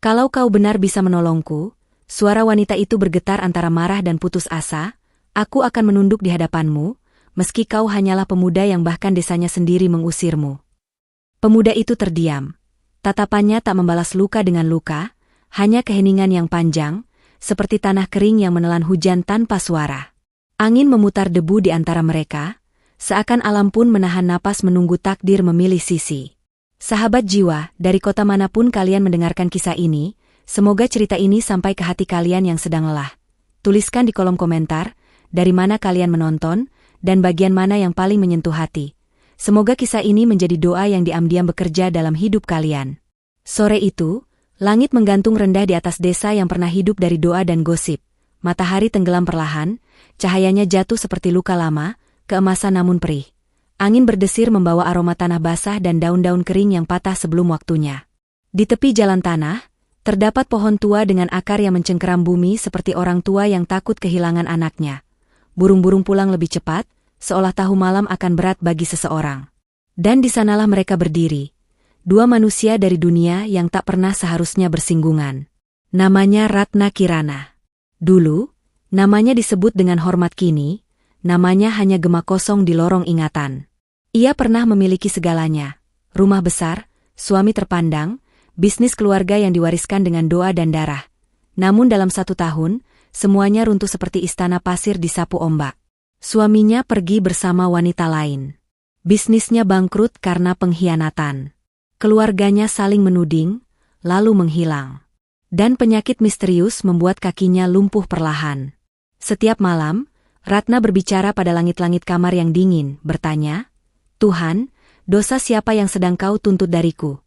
Kalau kau benar bisa menolongku, suara wanita itu bergetar antara marah dan putus asa, aku akan menunduk di hadapanmu, meski kau hanyalah pemuda yang bahkan desanya sendiri mengusirmu. Pemuda itu terdiam. Tatapannya tak membalas luka dengan luka, hanya keheningan yang panjang, seperti tanah kering yang menelan hujan tanpa suara. Angin memutar debu di antara mereka, seakan alam pun menahan napas menunggu takdir memilih sisi. Sahabat jiwa, dari kota manapun kalian mendengarkan kisah ini, semoga cerita ini sampai ke hati kalian yang sedang lelah. Tuliskan di kolom komentar, dari mana kalian menonton, dan bagian mana yang paling menyentuh hati. Semoga kisah ini menjadi doa yang diam-diam bekerja dalam hidup kalian. Sore itu, langit menggantung rendah di atas desa yang pernah hidup dari doa dan gosip. Matahari tenggelam perlahan, cahayanya jatuh seperti luka lama, keemasan namun perih. Angin berdesir membawa aroma tanah basah dan daun-daun kering yang patah sebelum waktunya. Di tepi jalan tanah, terdapat pohon tua dengan akar yang mencengkeram bumi seperti orang tua yang takut kehilangan anaknya. Burung-burung pulang lebih cepat, seolah tahu malam akan berat bagi seseorang. Dan di sanalah mereka berdiri. Dua manusia dari dunia yang tak pernah seharusnya bersinggungan. Namanya Ratna Kirana. Dulu, namanya disebut dengan hormat, kini namanya hanya gema kosong di lorong ingatan. Ia pernah memiliki segalanya. Rumah besar, suami terpandang, bisnis keluarga yang diwariskan dengan doa dan darah. Namun dalam 1 tahun, semuanya runtuh seperti istana pasir disapu ombak. Suaminya pergi bersama wanita lain. Bisnisnya bangkrut karena pengkhianatan. Keluarganya saling menuding, lalu menghilang. Dan penyakit misterius membuat kakinya lumpuh perlahan. Setiap malam, Ratna berbicara pada langit-langit kamar yang dingin, bertanya, "Tuhan, dosa siapa yang sedang kau tuntut dariku?"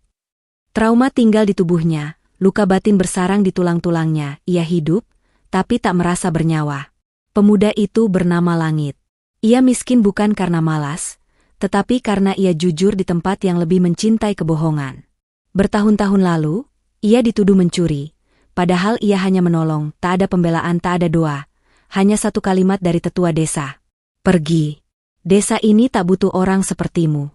Trauma tinggal di tubuhnya, luka batin bersarang di tulang-tulangnya. Ia hidup, tapi tak merasa bernyawa. Pemuda itu bernama Langit. Ia miskin bukan karena malas, tetapi karena ia jujur di tempat yang lebih mencintai kebohongan. Bertahun-tahun lalu, ia dituduh mencuri, padahal ia hanya menolong, tak ada pembelaan, tak ada doa. Hanya satu kalimat dari tetua desa. "Pergi. Desa ini tak butuh orang sepertimu."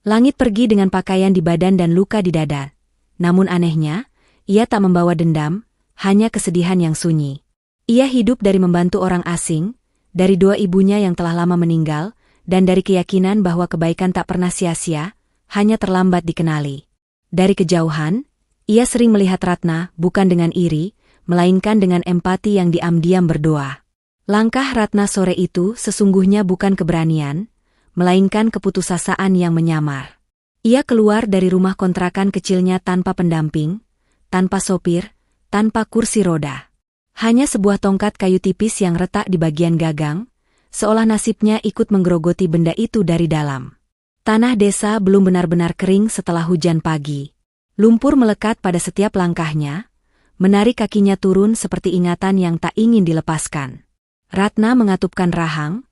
Langit pergi dengan pakaian di badan dan luka di dada. Namun anehnya, ia tak membawa dendam, hanya kesedihan yang sunyi. Ia hidup dari membantu orang asing, dari doa ibunya yang telah lama meninggal, dan dari keyakinan bahwa kebaikan tak pernah sia-sia, hanya terlambat dikenali. Dari kejauhan, ia sering melihat Ratna bukan dengan iri, melainkan dengan empati yang diam-diam berdoa. Langkah Ratna sore itu sesungguhnya bukan keberanian, melainkan keputusasaan yang menyamar. Ia keluar dari rumah kontrakan kecilnya tanpa pendamping, tanpa sopir, tanpa kursi roda. Hanya sebuah tongkat kayu tipis yang retak di bagian gagang, seolah nasibnya ikut menggerogoti benda itu dari dalam. Tanah desa belum benar-benar kering setelah hujan pagi. Lumpur melekat pada setiap langkahnya, menarik kakinya turun seperti ingatan yang tak ingin dilepaskan. Ratna mengatupkan rahang,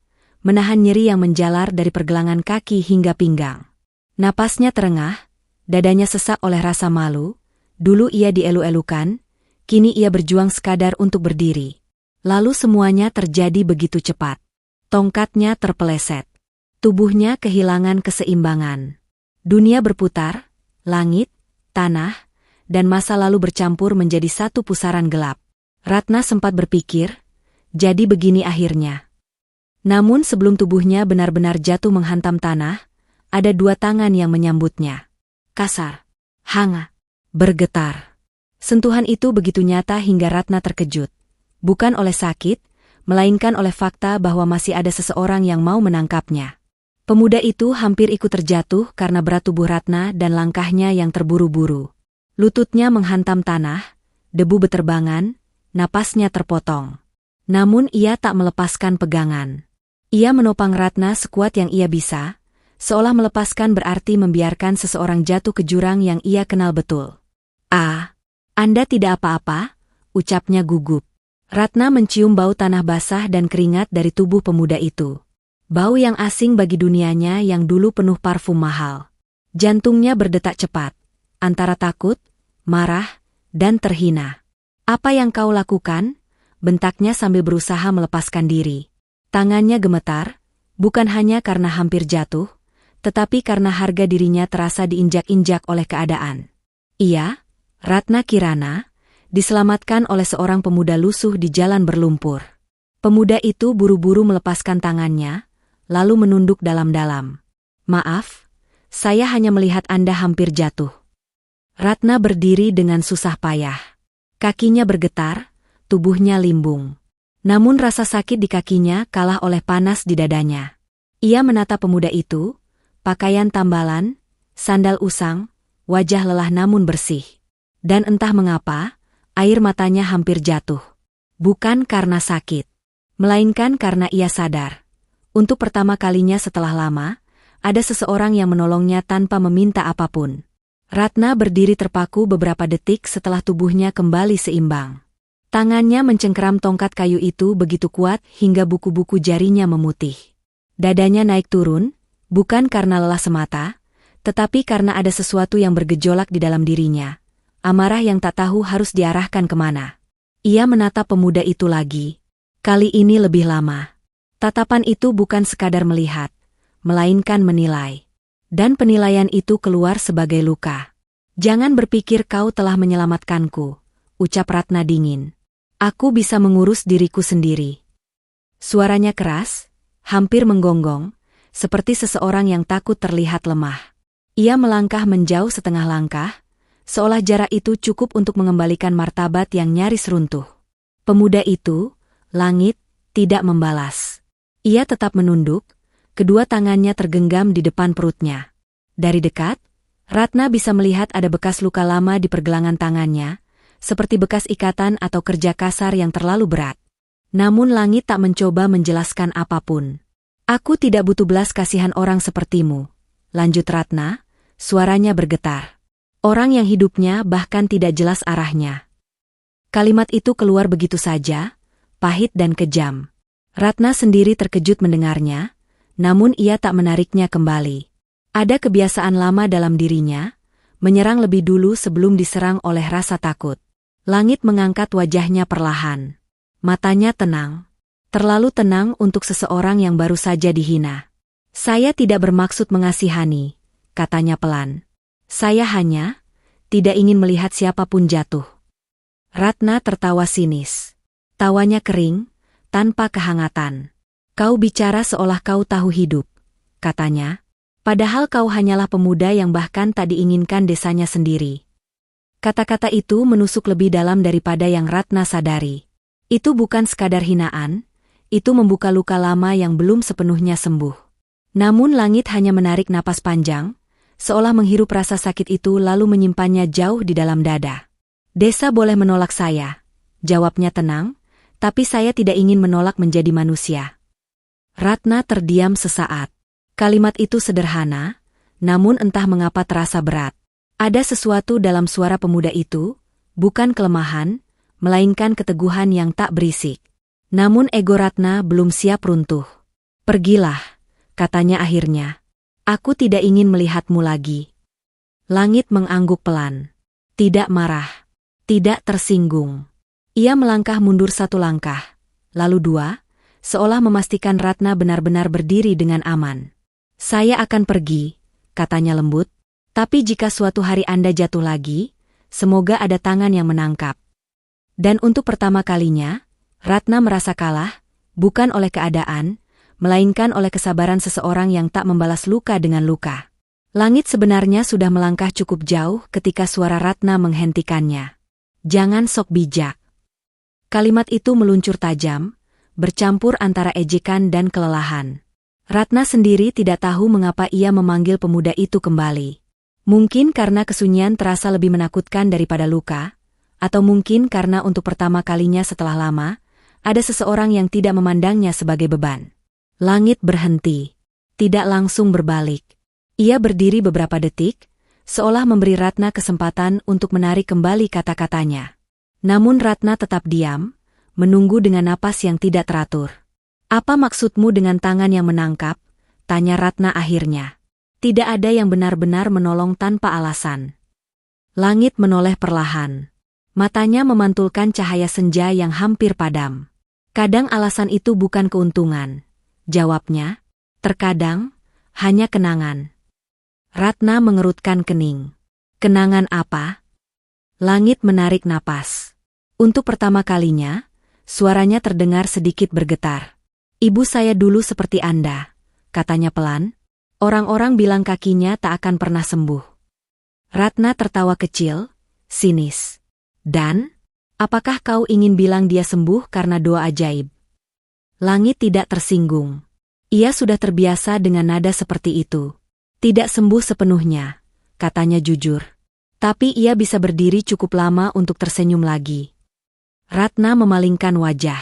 menahan nyeri yang menjalar dari pergelangan kaki hingga pinggang. Napasnya terengah, dadanya sesak oleh rasa malu. Dulu ia dielu-elukan, kini ia berjuang sekadar untuk berdiri. Lalu semuanya terjadi begitu cepat. Tongkatnya terpeleset. Tubuhnya kehilangan keseimbangan. Dunia berputar, langit, tanah, dan masa lalu bercampur menjadi satu pusaran gelap. Ratna sempat berpikir, jadi begini akhirnya. Namun sebelum tubuhnya benar-benar jatuh menghantam tanah, ada 2 tangan yang menyambutnya. Kasar, hangat, bergetar. Sentuhan itu begitu nyata hingga Ratna terkejut. Bukan oleh sakit, melainkan oleh fakta bahwa masih ada seseorang yang mau menangkapnya. Pemuda itu hampir ikut terjatuh karena berat tubuh Ratna dan langkahnya yang terburu-buru. Lututnya menghantam tanah, debu beterbangan, napasnya terpotong. Namun ia tak melepaskan pegangan. Ia menopang Ratna sekuat yang ia bisa, seolah melepaskan berarti membiarkan seseorang jatuh ke jurang yang ia kenal betul. "Ah, Anda tidak apa-apa," ucapnya gugup. Ratna mencium bau tanah basah dan keringat dari tubuh pemuda itu. Bau yang asing bagi dunianya yang dulu penuh parfum mahal. Jantungnya berdetak cepat, antara takut, marah, dan terhina. "Apa yang kau lakukan?" bentaknya sambil berusaha melepaskan diri. Tangannya gemetar, bukan hanya karena hampir jatuh, tetapi karena harga dirinya terasa diinjak-injak oleh keadaan. "Iya, Ratna Kirana, diselamatkan oleh seorang pemuda lusuh di jalan berlumpur. Pemuda itu buru-buru melepaskan tangannya, lalu menunduk dalam-dalam. Maaf, saya hanya melihat Anda hampir jatuh. Ratna berdiri dengan susah payah. Kakinya bergetar, tubuhnya limbung. Namun rasa sakit di kakinya kalah oleh panas di dadanya. Ia menatap pemuda itu, pakaian tambalan, sandal usang, wajah lelah namun bersih. Dan entah mengapa, air matanya hampir jatuh. Bukan karena sakit, melainkan karena ia sadar. Untuk pertama kalinya setelah lama, ada seseorang yang menolongnya tanpa meminta apapun. Ratna berdiri terpaku beberapa detik setelah tubuhnya kembali seimbang. Tangannya mencengkeram tongkat kayu itu begitu kuat hingga buku-buku jarinya memutih. Dadanya naik turun, bukan karena lelah semata, tetapi karena ada sesuatu yang bergejolak di dalam dirinya. Amarah yang tak tahu harus diarahkan kemana. Ia menatap pemuda itu lagi. Kali ini lebih lama. Tatapan itu bukan sekadar melihat, melainkan menilai. Dan penilaian itu keluar sebagai luka. Jangan berpikir kau telah menyelamatkanku, ucap Ratna dingin. Aku bisa mengurus diriku sendiri. Suaranya keras, hampir menggonggong, seperti seseorang yang takut terlihat lemah. Ia melangkah menjauh setengah langkah, seolah jarak itu cukup untuk mengembalikan martabat yang nyaris runtuh. Pemuda itu, langit, tidak membalas. Ia tetap menunduk, kedua tangannya tergenggam di depan perutnya. Dari dekat, Ratna bisa melihat ada bekas luka lama di pergelangan tangannya, seperti bekas ikatan atau kerja kasar yang terlalu berat. Namun langit tak mencoba menjelaskan apapun. Aku tidak butuh belas kasihan orang sepertimu, lanjut Ratna, suaranya bergetar. Orang yang hidupnya bahkan tidak jelas arahnya. Kalimat itu keluar begitu saja, pahit dan kejam. Ratna sendiri terkejut mendengarnya, namun ia tak menariknya kembali. Ada kebiasaan lama dalam dirinya, menyerang lebih dulu sebelum diserang oleh rasa takut. Langit mengangkat wajahnya perlahan. Matanya tenang. Terlalu tenang untuk seseorang yang baru saja dihina. Saya tidak bermaksud mengasihani, katanya pelan. Saya hanya tidak ingin melihat siapapun jatuh. Ratna tertawa sinis. Tawanya kering, tanpa kehangatan. Kau bicara seolah kau tahu hidup, katanya. Padahal kau hanyalah pemuda yang bahkan tak diinginkan desanya sendiri. Kata-kata itu menusuk lebih dalam daripada yang Ratna sadari. Itu bukan sekadar hinaan, itu membuka luka lama yang belum sepenuhnya sembuh. Namun langit hanya menarik napas panjang, seolah menghirup rasa sakit itu lalu menyimpannya jauh di dalam dada. Desa boleh menolak saya, jawabnya tenang, tapi saya tidak ingin menolak menjadi manusia. Ratna terdiam sesaat. Kalimat itu sederhana, namun entah mengapa terasa berat. Ada sesuatu dalam suara pemuda itu, bukan kelemahan, melainkan keteguhan yang tak berisik. Namun ego Ratna belum siap runtuh. Pergilah, katanya akhirnya. Aku tidak ingin melihatmu lagi. Langit mengangguk pelan. Tidak marah. Tidak tersinggung. Ia melangkah mundur satu langkah, lalu dua, seolah memastikan Ratna benar-benar berdiri dengan aman. Saya akan pergi, katanya lembut, tapi jika suatu hari Anda jatuh lagi, semoga ada tangan yang menangkap. Dan untuk pertama kalinya, Ratna merasa kalah, bukan oleh keadaan, melainkan oleh kesabaran seseorang yang tak membalas luka dengan luka. Langit sebenarnya sudah melangkah cukup jauh ketika suara Ratna menghentikannya. Jangan sok bijak. Kalimat itu meluncur tajam, bercampur antara ejekan dan kelelahan. Ratna sendiri tidak tahu mengapa ia memanggil pemuda itu kembali. Mungkin karena kesunyian terasa lebih menakutkan daripada luka, atau mungkin karena untuk pertama kalinya setelah lama, ada seseorang yang tidak memandangnya sebagai beban. Langit berhenti, tidak langsung berbalik. Ia berdiri beberapa detik, seolah memberi Ratna kesempatan untuk menarik kembali kata-katanya. Namun Ratna tetap diam, menunggu dengan napas yang tidak teratur. Apa maksudmu dengan tangan yang menangkap? Tanya Ratna akhirnya. Tidak ada yang benar-benar menolong tanpa alasan. Langit menoleh perlahan. Matanya memantulkan cahaya senja yang hampir padam. Kadang alasan itu bukan keuntungan. Jawabnya, terkadang, hanya kenangan. Ratna mengerutkan kening. Kenangan apa? Langit menarik napas. Untuk pertama kalinya, suaranya terdengar sedikit bergetar. Ibu saya dulu seperti Anda, katanya pelan. Orang-orang bilang kakinya tak akan pernah sembuh. Ratna tertawa kecil, sinis. Dan, apakah kau ingin bilang dia sembuh karena doa ajaib? Langit tidak tersinggung. Ia sudah terbiasa dengan nada seperti itu. Tidak sembuh sepenuhnya, katanya jujur. Tapi ia bisa berdiri cukup lama untuk tersenyum lagi. Ratna memalingkan wajah.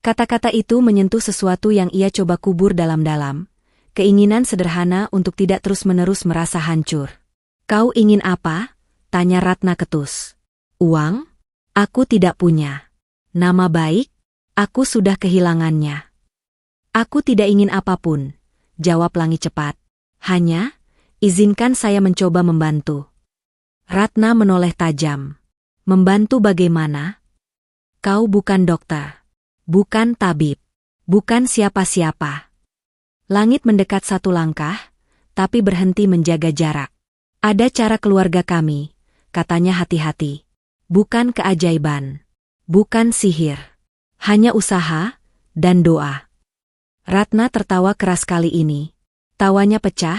Kata-kata itu menyentuh sesuatu yang ia coba kubur dalam-dalam. Keinginan sederhana untuk tidak terus-menerus merasa hancur. Kau ingin apa? Tanya Ratna ketus. Uang? Aku tidak punya. Nama baik? Aku sudah kehilangannya. Aku tidak ingin apapun, jawab Langit cepat. Hanya, izinkan saya mencoba membantu. Ratna menoleh tajam. Membantu bagaimana? Kau bukan dokter. Bukan tabib. Bukan siapa-siapa. Langit mendekat satu langkah, tapi berhenti menjaga jarak. Ada cara keluarga kami, katanya hati-hati. Bukan keajaiban. Bukan sihir. Hanya usaha dan doa. Ratna tertawa keras kali ini. Tawanya pecah,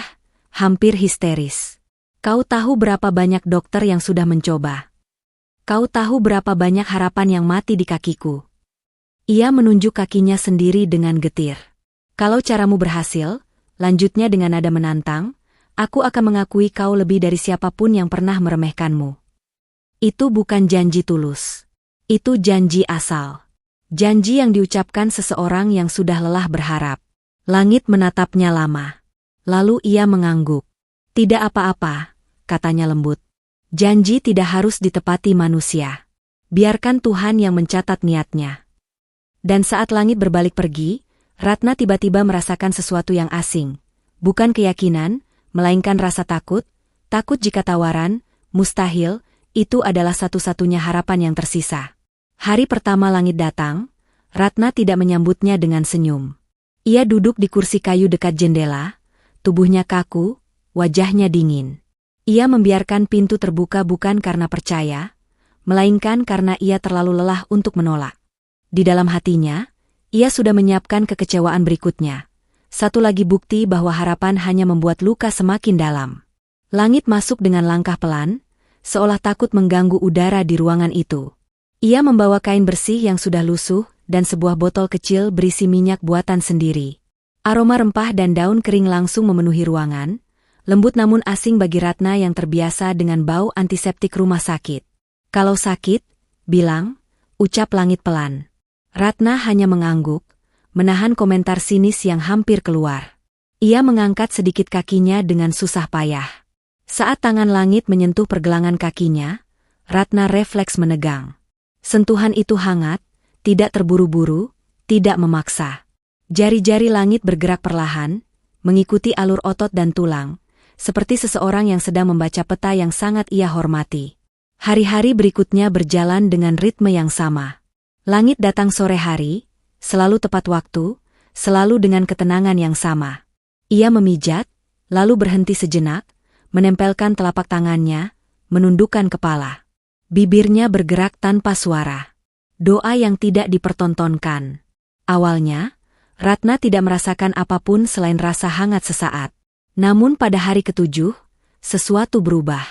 hampir histeris. Kau tahu berapa banyak dokter yang sudah mencoba? Kau tahu berapa banyak harapan yang mati di kakiku? Ia menunjuk kakinya sendiri dengan getir. Kalau caramu berhasil, lanjutnya dengan nada menantang, aku akan mengakui kau lebih dari siapapun yang pernah meremehkanmu. Itu bukan janji tulus. Itu janji asal. Janji yang diucapkan seseorang yang sudah lelah berharap. Langit menatapnya lama. Lalu ia mengangguk. Tidak apa-apa, katanya lembut. Janji tidak harus ditepati manusia. Biarkan Tuhan yang mencatat niatnya. Dan saat Langit berbalik pergi, Ratna tiba-tiba merasakan sesuatu yang asing. Bukan keyakinan, melainkan rasa takut. Takut jika tawaran, mustahil, itu adalah satu-satunya harapan yang tersisa. Hari pertama Langit datang, Ratna tidak menyambutnya dengan senyum. Ia duduk di kursi kayu dekat jendela, tubuhnya kaku, wajahnya dingin. Ia membiarkan pintu terbuka bukan karena percaya, melainkan karena ia terlalu lelah untuk menolak. Di dalam hatinya, ia sudah menyiapkan kekecewaan berikutnya. Satu lagi bukti bahwa harapan hanya membuat luka semakin dalam. Langit masuk dengan langkah pelan, seolah takut mengganggu udara di ruangan itu. Ia membawa kain bersih yang sudah lusuh dan sebuah botol kecil berisi minyak buatan sendiri. Aroma rempah dan daun kering langsung memenuhi ruangan, lembut namun asing bagi Ratna yang terbiasa dengan bau antiseptik rumah sakit. Kalau sakit, bilang, ucap Langit pelan. Ratna hanya mengangguk, menahan komentar sinis yang hampir keluar. Ia mengangkat sedikit kakinya dengan susah payah. Saat tangan Langit menyentuh pergelangan kakinya, Ratna refleks menegang. Sentuhan itu hangat, tidak terburu-buru, tidak memaksa. Jari-jari Langit bergerak perlahan, mengikuti alur otot dan tulang, seperti seseorang yang sedang membaca peta yang sangat ia hormati. Hari-hari berikutnya berjalan dengan ritme yang sama. Langit datang sore hari, selalu tepat waktu, selalu dengan ketenangan yang sama. Ia memijat, lalu berhenti sejenak, menempelkan telapak tangannya, menundukkan kepala. Bibirnya bergerak tanpa suara. Doa yang tidak dipertontonkan. Awalnya, Ratna tidak merasakan apapun selain rasa hangat sesaat. Namun pada hari ketujuh, sesuatu berubah.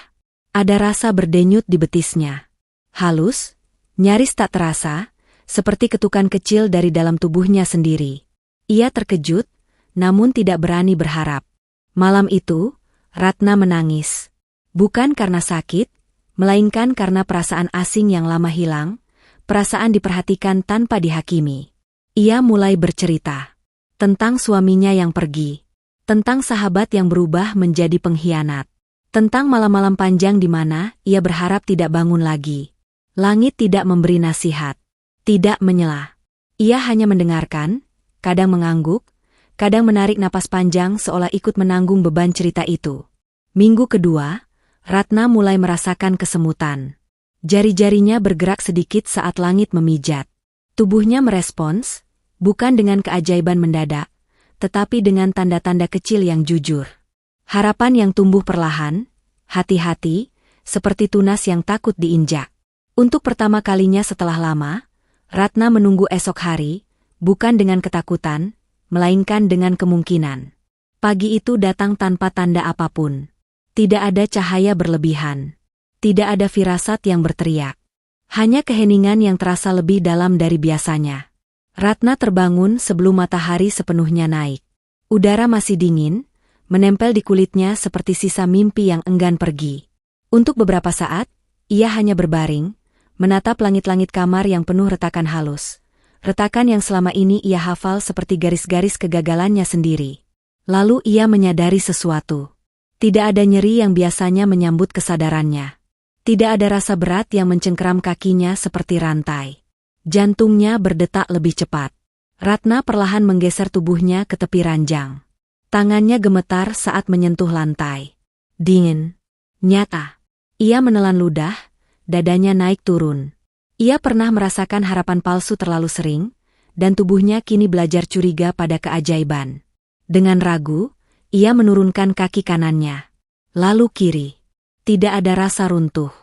Ada rasa berdenyut di betisnya. Halus, nyaris tak terasa, seperti ketukan kecil dari dalam tubuhnya sendiri. Ia terkejut, namun tidak berani berharap. Malam itu, Ratna menangis. Bukan karena sakit, melainkan karena perasaan asing yang lama hilang, perasaan diperhatikan tanpa dihakimi. Ia mulai bercerita tentang suaminya yang pergi, tentang sahabat yang berubah menjadi pengkhianat, tentang malam-malam panjang di mana ia berharap tidak bangun lagi. Langit tidak memberi nasihat. Tidak menyela. Ia hanya mendengarkan, kadang mengangguk, kadang menarik napas panjang seolah ikut menanggung beban cerita itu. Minggu kedua, Ratna mulai merasakan kesemutan. Jari-jarinya bergerak sedikit saat Langit memijat. Tubuhnya merespons, bukan dengan keajaiban mendadak, tetapi dengan tanda-tanda kecil yang jujur. Harapan yang tumbuh perlahan, hati-hati, seperti tunas yang takut diinjak. Untuk pertama kalinya setelah lama, Ratna menunggu esok hari, bukan dengan ketakutan, melainkan dengan kemungkinan. Pagi itu datang tanpa tanda apapun. Tidak ada cahaya berlebihan. Tidak ada firasat yang berteriak. Hanya keheningan yang terasa lebih dalam dari biasanya. Ratna terbangun sebelum matahari sepenuhnya naik. Udara masih dingin, menempel di kulitnya seperti sisa mimpi yang enggan pergi. Untuk beberapa saat, ia hanya berbaring, menatap langit-langit kamar yang penuh retakan halus. Retakan yang selama ini ia hafal seperti garis-garis kegagalannya sendiri. Lalu ia menyadari sesuatu. Tidak ada nyeri yang biasanya menyambut kesadarannya. Tidak ada rasa berat yang mencengkeram kakinya seperti rantai. Jantungnya berdetak lebih cepat. Ratna perlahan menggeser tubuhnya ke tepi ranjang. Tangannya gemetar saat menyentuh lantai. Dingin. Nyata. Ia menelan ludah, dadanya naik turun. Ia pernah merasakan harapan palsu terlalu sering, dan tubuhnya kini belajar curiga pada keajaiban. Dengan ragu, ia menurunkan kaki kanannya. Lalu kiri. Tidak ada rasa runtuh.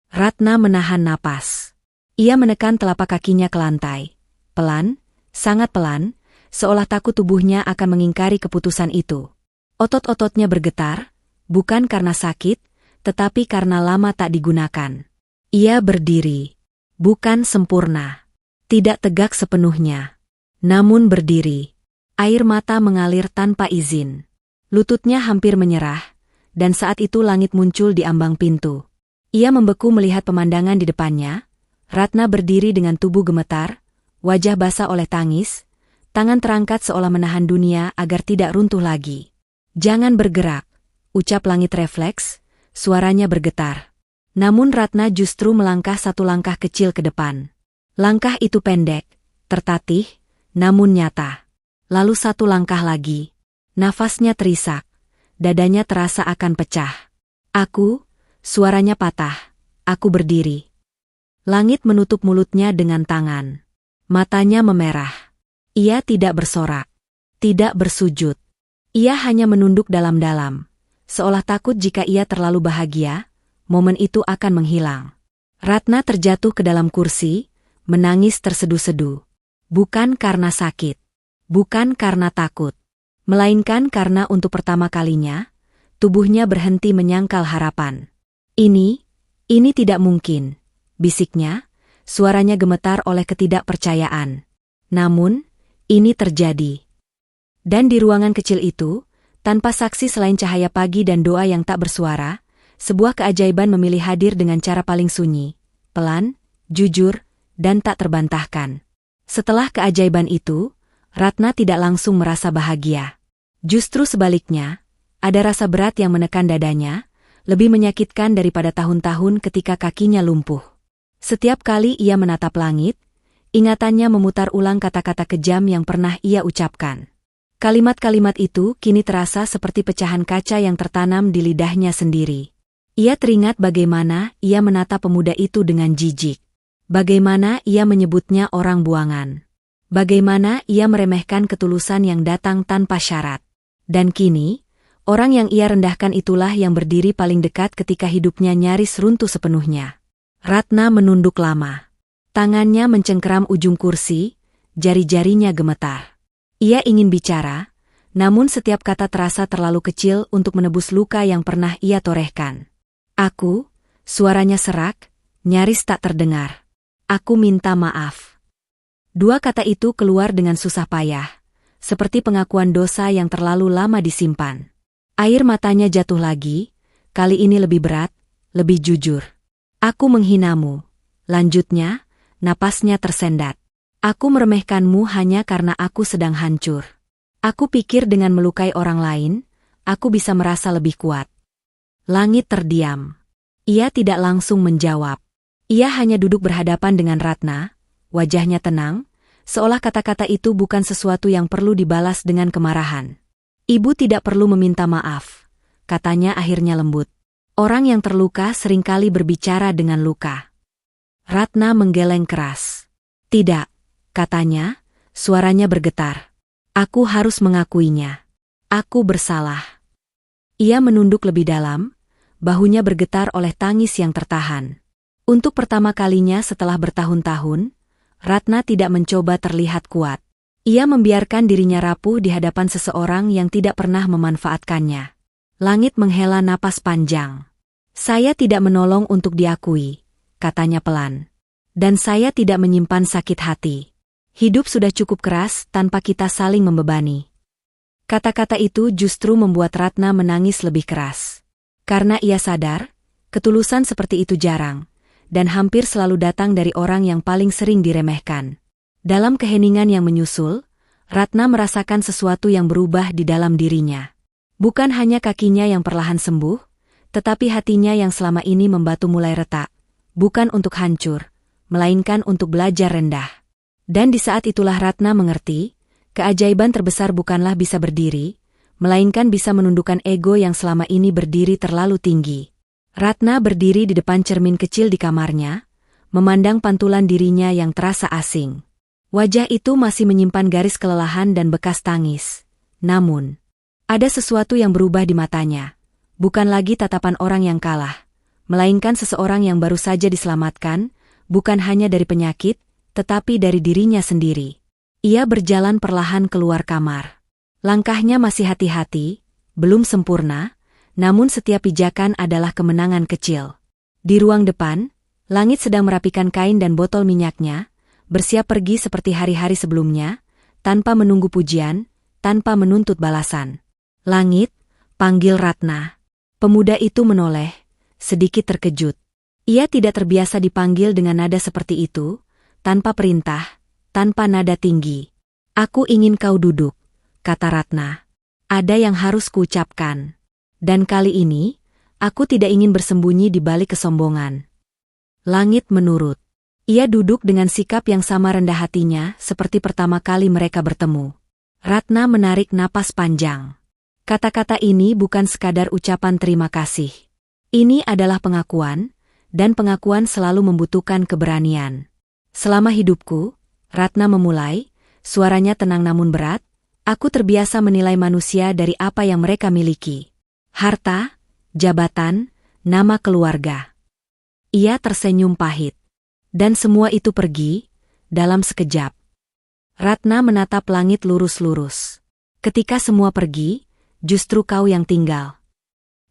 Ratna menahan napas. Ia menekan telapak kakinya ke lantai. Pelan, sangat pelan, seolah takut tubuhnya akan mengingkari keputusan itu. Otot-ototnya bergetar, bukan karena sakit, tetapi karena lama tak digunakan. Ia berdiri. Bukan sempurna. Tidak tegak sepenuhnya. Namun berdiri. Air mata mengalir tanpa izin. Lututnya hampir menyerah, dan saat itu langit muncul di ambang pintu. Ia membeku melihat pemandangan di depannya. Ratna berdiri dengan tubuh gemetar, wajah basah oleh tangis, tangan terangkat seolah menahan dunia agar tidak runtuh lagi. "Jangan bergerak," ucap langit refleks, suaranya bergetar. Namun Ratna justru melangkah satu langkah kecil ke depan. Langkah itu pendek, tertatih, namun nyata. Lalu satu langkah lagi. Nafasnya terisak. Dadanya terasa akan pecah. Suaranya patah. Aku berdiri. Langit menutup mulutnya dengan tangan. Matanya memerah. Ia tidak bersorak. Tidak bersujud. Ia hanya menunduk dalam-dalam. Seolah takut jika ia terlalu bahagia, momen itu akan menghilang. Ratna terjatuh ke dalam kursi, menangis terseduh-seduh. Bukan karena sakit. Bukan karena takut. Melainkan karena untuk pertama kalinya, tubuhnya berhenti menyangkal harapan. Ini tidak mungkin, bisiknya, suaranya gemetar oleh ketidakpercayaan. Namun, ini terjadi. Dan di ruangan kecil itu, tanpa saksi selain cahaya pagi dan doa yang tak bersuara, sebuah keajaiban memilih hadir dengan cara paling sunyi, pelan, jujur, dan tak terbantahkan. Setelah keajaiban itu, Ratna tidak langsung merasa bahagia. Justru sebaliknya, ada rasa berat yang menekan dadanya, lebih menyakitkan daripada tahun-tahun ketika kakinya lumpuh. Setiap kali ia menatap langit, ingatannya memutar ulang kata-kata kejam yang pernah ia ucapkan. Kalimat-kalimat itu kini terasa seperti pecahan kaca yang tertanam di lidahnya sendiri. Ia teringat bagaimana ia menatap pemuda itu dengan jijik. Bagaimana ia menyebutnya orang buangan. Bagaimana ia meremehkan ketulusan yang datang tanpa syarat. Dan kini, orang yang ia rendahkan itulah yang berdiri paling dekat ketika hidupnya nyaris runtuh sepenuhnya. Ratna menunduk lama. Tangannya mencengkeram ujung kursi, jari-jarinya gemetar. Ia ingin bicara, namun setiap kata terasa terlalu kecil untuk menebus luka yang pernah ia torehkan. Suaranya serak, nyaris tak terdengar. Aku minta maaf. Dua kata itu keluar dengan susah payah, seperti pengakuan dosa yang terlalu lama disimpan. Air matanya jatuh lagi, kali ini lebih berat, lebih jujur. Aku menghinamu. Lanjutnya, napasnya tersendat. Aku meremehkanmu hanya karena aku sedang hancur. Aku pikir dengan melukai orang lain, aku bisa merasa lebih kuat. Langit terdiam. Ia tidak langsung menjawab. Ia hanya duduk berhadapan dengan Ratna, wajahnya tenang, seolah kata-kata itu bukan sesuatu yang perlu dibalas dengan kemarahan. Ibu tidak perlu meminta maaf, katanya akhirnya lembut. Orang yang terluka seringkali berbicara dengan luka. Ratna menggeleng keras. Tidak, katanya, suaranya bergetar. Aku harus mengakuinya. Aku bersalah. Ia menunduk lebih dalam, bahunya bergetar oleh tangis yang tertahan. Untuk pertama kalinya setelah bertahun-tahun, Ratna tidak mencoba terlihat kuat. Ia membiarkan dirinya rapuh di hadapan seseorang yang tidak pernah memanfaatkannya. Langit menghela napas panjang. Saya tidak menolong untuk diakui, katanya pelan. Dan saya tidak menyimpan sakit hati. Hidup sudah cukup keras tanpa kita saling membebani. Kata-kata itu justru membuat Ratna menangis lebih keras. Karena ia sadar, ketulusan seperti itu jarang, dan hampir selalu datang dari orang yang paling sering diremehkan. Dalam keheningan yang menyusul, Ratna merasakan sesuatu yang berubah di dalam dirinya. Bukan hanya kakinya yang perlahan sembuh, tetapi hatinya yang selama ini membatu mulai retak. Bukan untuk hancur, melainkan untuk belajar rendah. Dan di saat itulah Ratna mengerti, keajaiban terbesar bukanlah bisa berdiri, melainkan bisa menundukkan ego yang selama ini berdiri terlalu tinggi. Ratna berdiri di depan cermin kecil di kamarnya, memandang pantulan dirinya yang terasa asing. Wajah itu masih menyimpan garis kelelahan dan bekas tangis. Namun, ada sesuatu yang berubah di matanya. Bukan lagi tatapan orang yang kalah, melainkan seseorang yang baru saja diselamatkan, bukan hanya dari penyakit, tetapi dari dirinya sendiri. Ia berjalan perlahan keluar kamar. Langkahnya masih hati-hati, belum sempurna, namun setiap pijakan adalah kemenangan kecil. Di ruang depan, Langit sedang merapikan kain dan botol minyaknya, bersiap pergi seperti hari-hari sebelumnya, tanpa menunggu pujian, tanpa menuntut balasan. Langit, panggil Ratna. Pemuda itu menoleh, sedikit terkejut. Ia tidak terbiasa dipanggil dengan nada seperti itu, tanpa perintah, tanpa nada tinggi. Aku ingin kau duduk, kata Ratna. Ada yang harus kuucapkan. Dan kali ini, aku tidak ingin bersembunyi di balik kesombongan. Langit menurut. Ia duduk dengan sikap yang sama rendah hatinya seperti pertama kali mereka bertemu. Ratna menarik napas panjang. Kata-kata ini bukan sekadar ucapan terima kasih. Ini adalah pengakuan, dan pengakuan selalu membutuhkan keberanian. Selama hidupku, Ratna memulai, suaranya tenang namun berat, aku terbiasa menilai manusia dari apa yang mereka miliki. Harta, jabatan, nama keluarga. Ia tersenyum pahit. Dan semua itu pergi, dalam sekejap. Ratna menatap langit lurus-lurus. Ketika semua pergi, justru kau yang tinggal.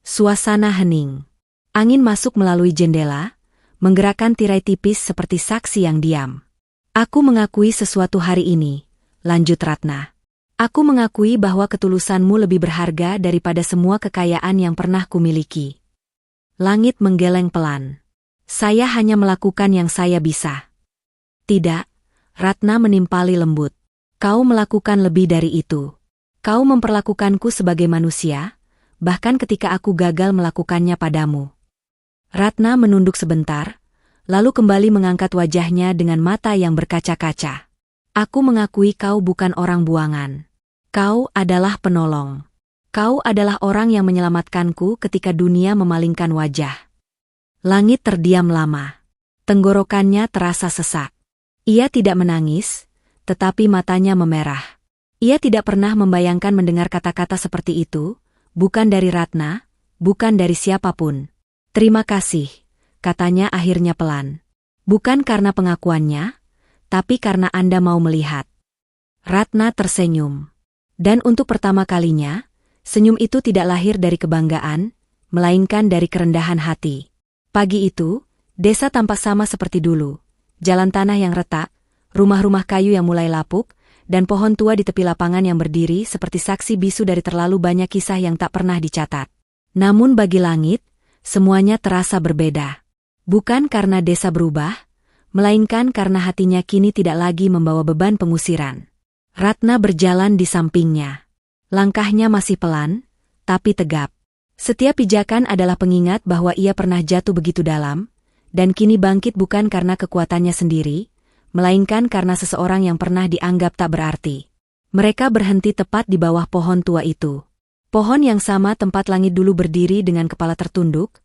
Suasana hening. Angin masuk melalui jendela, menggerakkan tirai tipis seperti saksi yang diam. Aku mengakui sesuatu hari ini, lanjut Ratna. Aku mengakui bahwa ketulusanmu lebih berharga daripada semua kekayaan yang pernah kumiliki. Langit menggeleng pelan. Saya hanya melakukan yang saya bisa. Tidak, Ratna menimpali lembut. Kau melakukan lebih dari itu. Kau memperlakukanku sebagai manusia, bahkan ketika aku gagal melakukannya padamu. Ratna menunduk sebentar, lalu kembali mengangkat wajahnya dengan mata yang berkaca-kaca. Aku mengakui kau bukan orang buangan. Kau adalah penolong. Kau adalah orang yang menyelamatkanku ketika dunia memalingkan wajah. Langit terdiam lama. Tenggorokannya terasa sesak. Ia tidak menangis, tetapi matanya memerah. Ia tidak pernah membayangkan mendengar kata-kata seperti itu, bukan dari Ratna, bukan dari siapapun. Terima kasih, katanya akhirnya pelan. Bukan karena pengakuannya, tapi karena Anda mau melihat. Ratna tersenyum. Dan untuk pertama kalinya, senyum itu tidak lahir dari kebanggaan, melainkan dari kerendahan hati. Pagi itu, desa tampak sama seperti dulu. Jalan tanah yang retak, rumah-rumah kayu yang mulai lapuk, dan pohon tua di tepi lapangan yang berdiri seperti saksi bisu dari terlalu banyak kisah yang tak pernah dicatat. Namun bagi Langit, semuanya terasa berbeda. Bukan karena desa berubah, melainkan karena hatinya kini tidak lagi membawa beban pengusiran. Ratna berjalan di sampingnya. Langkahnya masih pelan, tapi tegap. Setiap pijakan adalah pengingat bahwa ia pernah jatuh begitu dalam, dan kini bangkit bukan karena kekuatannya sendiri, melainkan karena seseorang yang pernah dianggap tak berarti. Mereka berhenti tepat di bawah pohon tua itu. Pohon yang sama tempat Langit dulu berdiri dengan kepala tertunduk,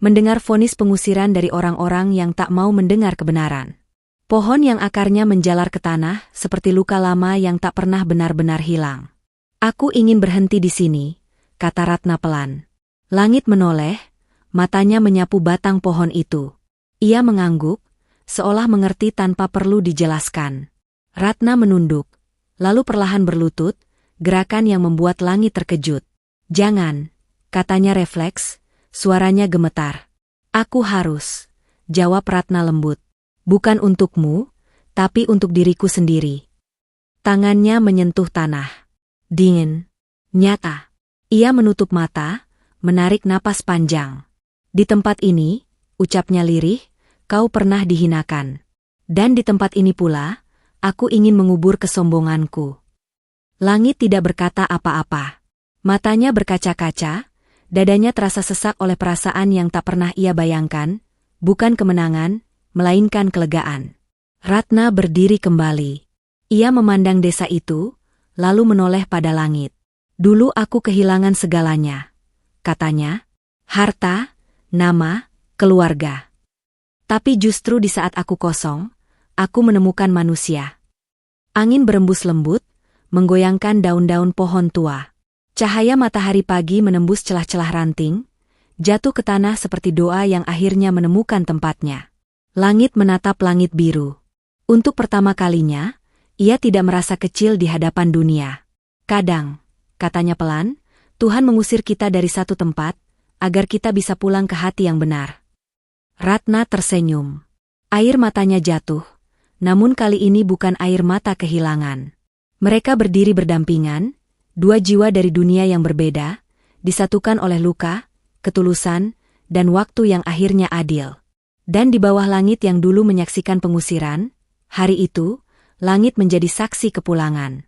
mendengar vonis pengusiran dari orang-orang yang tak mau mendengar kebenaran. Pohon yang akarnya menjalar ke tanah seperti luka lama yang tak pernah benar-benar hilang. Aku ingin berhenti di sini, kata Ratna pelan. Langit menoleh, Matanya menyapu batang pohon itu. Ia mengangguk, seolah mengerti tanpa perlu dijelaskan. Ratna menunduk, lalu perlahan berlutut, gerakan yang membuat langit terkejut. "Jangan," katanya refleks, suaranya gemetar. "Aku harus," jawab Ratna lembut. "Bukan untukmu, tapi untuk diriku sendiri." Tangannya menyentuh tanah. Dingin. Nyata. Ia menutup mata, menarik napas panjang. "Di tempat ini," ucapnya lirih, "kau pernah dihinakan. Dan di tempat ini pula, aku ingin mengubur kesombonganku." Langit tidak berkata apa-apa. Matanya berkaca-kaca, dadanya terasa sesak oleh perasaan yang tak pernah ia bayangkan, bukan kemenangan, melainkan kelegaan. Ratna berdiri kembali. Ia memandang desa itu, lalu menoleh pada langit. "Dulu aku kehilangan segalanya," katanya. "Harta, nama, keluarga. Tapi justru di saat aku kosong, aku menemukan manusia." Angin berembus lembut, menggoyangkan daun-daun pohon tua. Cahaya matahari pagi menembus celah-celah ranting, jatuh ke tanah seperti doa yang akhirnya menemukan tempatnya. Langit menatap langit biru. Untuk pertama kalinya, ia tidak merasa kecil di hadapan dunia. "Kadang," katanya pelan, "Tuhan mengusir kita dari satu tempat, agar kita bisa pulang ke hati yang benar." Ratna tersenyum. Air matanya jatuh, namun kali ini bukan air mata kehilangan. Mereka berdiri berdampingan, dua jiwa dari dunia yang berbeda, disatukan oleh luka, ketulusan, dan waktu yang akhirnya adil. Dan di bawah langit yang dulu menyaksikan pengusiran, hari itu, langit menjadi saksi kepulangan.